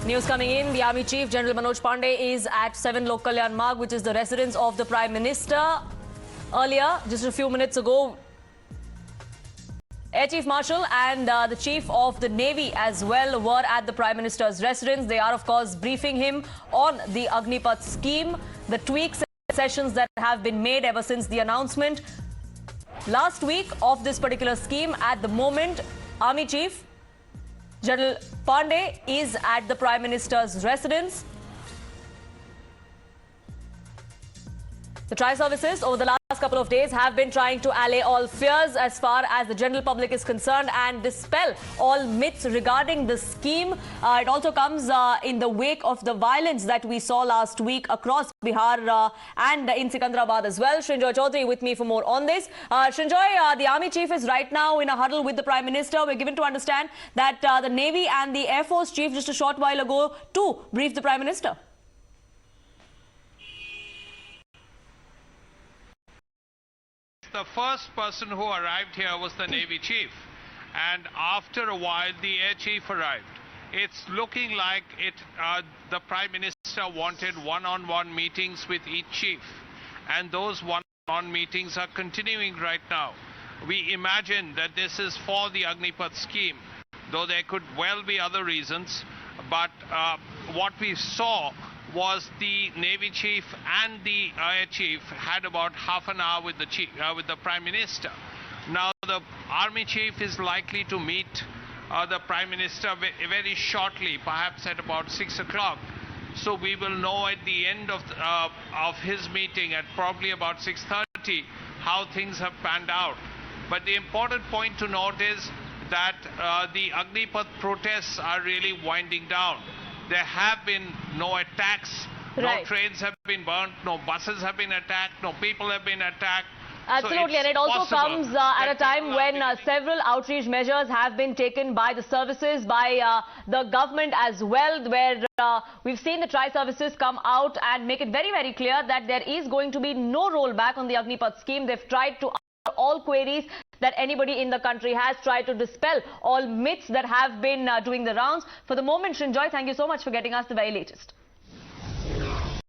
News coming in, the Army Chief General Manoj Pandey is at 7 Lok Kalyan Marg, which is the residence of the Prime Minister. Earlier, just a few minutes ago, Air Chief Marshal and the Chief of the Navy as well were at the Prime Minister's residence. They are, of course, briefing him on the Agnipath Scheme, the tweaks and sessions that have been made ever since the announcement last week of this particular scheme. At the moment, Army Chief General Pandey is at the Prime Minister's residence. The tri-services over the last couple of days have been trying to allay all fears as far as the general public is concerned and dispel all myths regarding the scheme. It also comes in the wake of the violence that we saw last week across Bihar and in Sikandrabad as well. Srinjoy Chaudhary with me for more on this. Srinjoy, the Army Chief is right now in a huddle with the Prime Minister. We're given to understand that the Navy and the Air Force Chief just a short while ago too briefed the Prime Minister. The first person who arrived here was the Navy Chief, and after a while the Air Chief arrived. It's looking like the Prime Minister wanted one-on-one meetings with each chief, and those one-on-one meetings are continuing right now. We imagine that this is for the Agnipath scheme, though there could well be other reasons, but what we saw was the Navy Chief and the Air Chief had about half an hour with the Prime Minister. Now the Army Chief is likely to meet the Prime Minister very shortly, perhaps at about 6 o'clock. So we will know at the end of his meeting at probably about 6:30 how things have panned out. But the important point to note is that the Agnipath protests are really winding down. There have been no attacks, no trains have been burnt, no buses have been attacked, no people have been attacked. Absolutely, and it also comes at a time when several outreach measures have been taken by the services, by the government as well, where we've seen the tri-services come out and make it very, very clear that there is going to be no rollback on the Agnipath scheme. They've tried to answer all queries that anybody in the country has, tried to dispel all myths that have been doing the rounds. For the moment, Srinjoy, thank you so much for getting us the very latest.